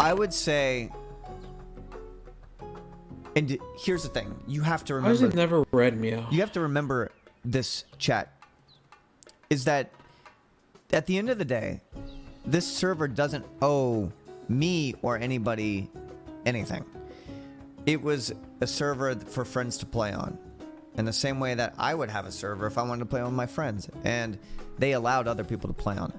I would say, and here's the thing, you have to remember. Why has it never read meow? You have to remember this, chat, is that at the end of the day, this server doesn't owe me or anybody anything. It was a server for friends to play on. In the same way that I would have a server if I wanted to play with my friends. And they allowed other people to play on it.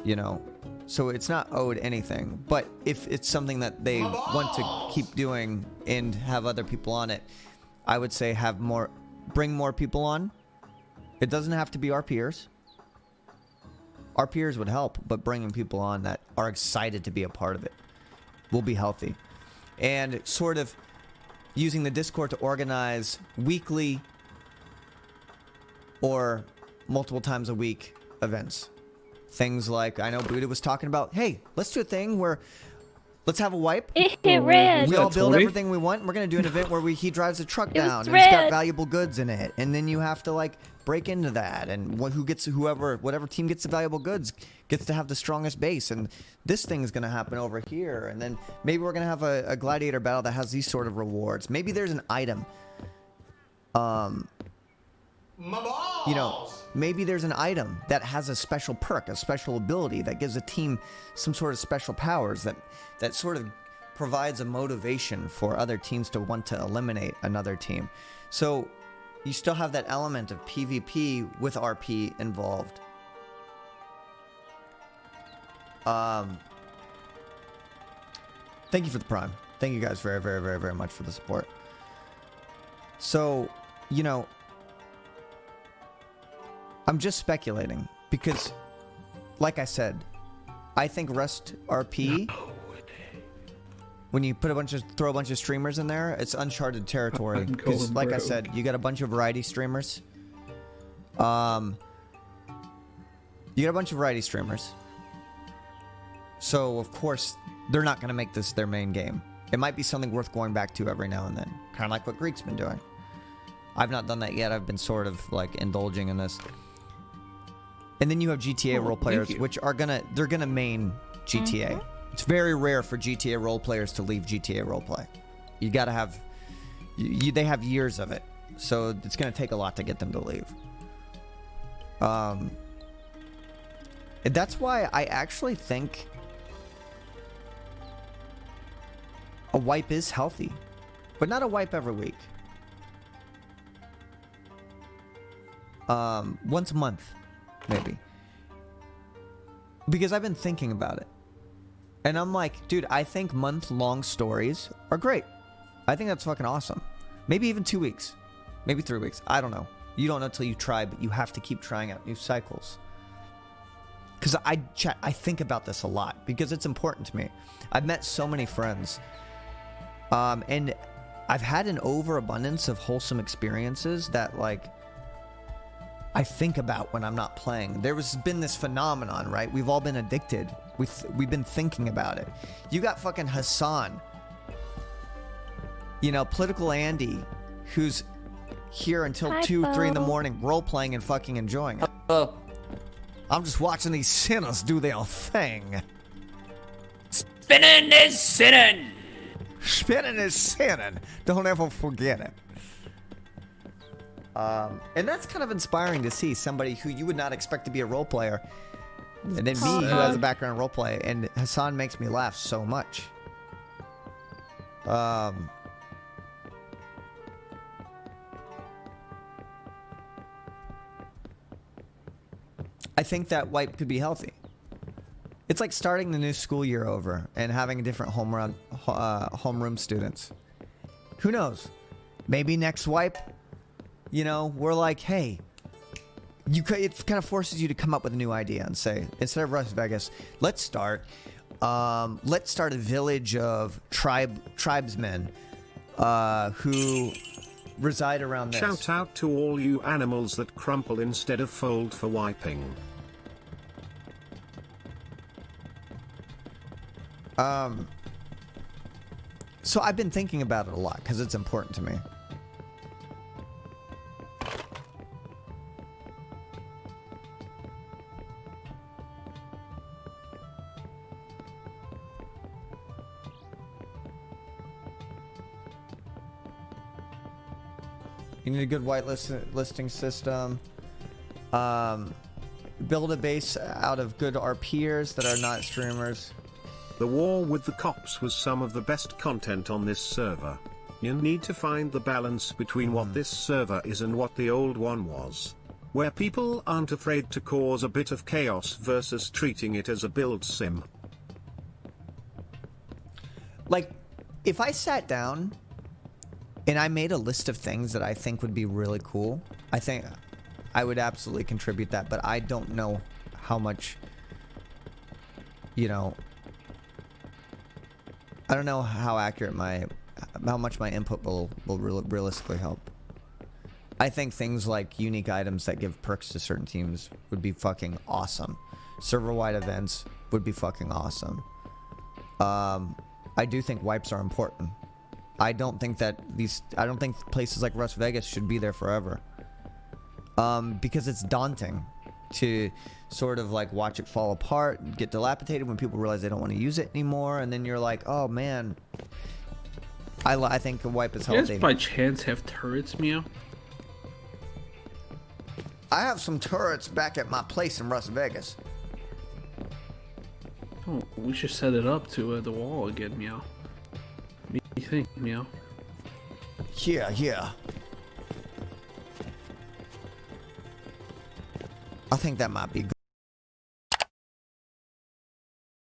You know? So it's not owed anything. But if it's something that they want to keep doing and have other people on it, I would say bring more people on. It doesn't have to be our peers. Our peers would help, but bringing people on that are excited to be a part of it will be healthy. And sort of using the Discord to organize weekly or multiple times a week events. Things like, I know Buddha was talking about, hey, let's do a thing where let's have a wipe. We all build everything we want. And we're going to do an event where he drives a truck down and it's got valuable goods in it. And then you have to like break into that. And whatever team gets the valuable goods gets to have the strongest base. And this thing is going to happen over here. And then maybe we're going to have a gladiator battle that has these sort of rewards. Maybe there's an item. You know, maybe there's an item that has a special perk, a special ability that gives a team some sort of special powers that sort of provides a motivation for other teams to want to eliminate another team. So you still have that element of PvP with RP involved. Thank you for the Prime. Thank you guys very, very, very, very much for the support. So, you know, I'm just speculating because, like I said, I think Rust RP, when you throw a bunch of streamers in there, it's uncharted territory. Because, like I said, you got a bunch of variety streamers. You got a bunch of variety streamers. So, of course, they're not going to make this their main game. It might be something worth going back to every now and then. Kind of like what Greek's been doing. I've not done that yet. I've been sort of like indulging in this. And then you have GTA role players, which are they're gonna main GTA. It's very rare for GTA role players to leave GTA roleplay. You gotta have, they have years of it, so it's gonna take a lot to get them to leave. And that's why I actually think a wipe is healthy, but not a wipe every week. Once a month. Maybe. Because I've been thinking about it. And I'm like, dude, I think month-long stories are great. I think that's fucking awesome. Maybe even 2 weeks. Maybe 3 weeks. I don't know. You don't know till you try, but you have to keep trying out new cycles. Because I think about this a lot. Because it's important to me. I've met so many friends. And I've had an overabundance of wholesome experiences that, like, I think about when I'm not playing. There's been this phenomenon, right? We've all been addicted. We've been thinking about it. You got fucking Hassan. You know, Political Andy, who's here until 2, 3 in the morning, role-playing and fucking enjoying it. I'm just watching these sinners do their thing. Spinning is sinning. Spinning is sinning. Don't ever forget it. And that's kind of inspiring to see somebody who you would not expect to be a role player, and then me who has a background in role play, and Hassan makes me laugh so much. I think that wipe could be healthy. It's like starting the new school year over and having different homeroom students. Who knows? Maybe next wipe, you know, we're like, hey, it kind of forces you to come up with a new idea and say, instead of Las Vegas, let's start a village of tribesmen who reside around this. Shout out to all you animals that crumple instead of fold for wiping. So I've been thinking about it a lot because it's important to me. You need a good listing system. Build a base out of good RPers that are not streamers. The war with the cops was some of the best content on this server. You need to find the balance between what this server is and what the old one was, where people aren't afraid to cause a bit of chaos versus treating it as a build sim. Like, if I sat down and I made a list of things that I think would be really cool, I think I would absolutely contribute that, but I don't know how much, you know, I don't know how accurate how much my input will realistically help. I think things like unique items that give perks to certain teams would be fucking awesome. Server-wide events would be fucking awesome. I do think wipes are important. I don't think places like Las Vegas should be there forever. Because it's daunting to sort of like watch it fall apart and get dilapidated when people realize they don't want to use it anymore, and then you're like, oh man. I think a wipe is healthy. You guys by chance have turrets, Meow? I have some turrets back at my place in Las Vegas. Oh, we should set it up to the wall again, Meow. What do you think, Meow? Yeah. I think that might be good.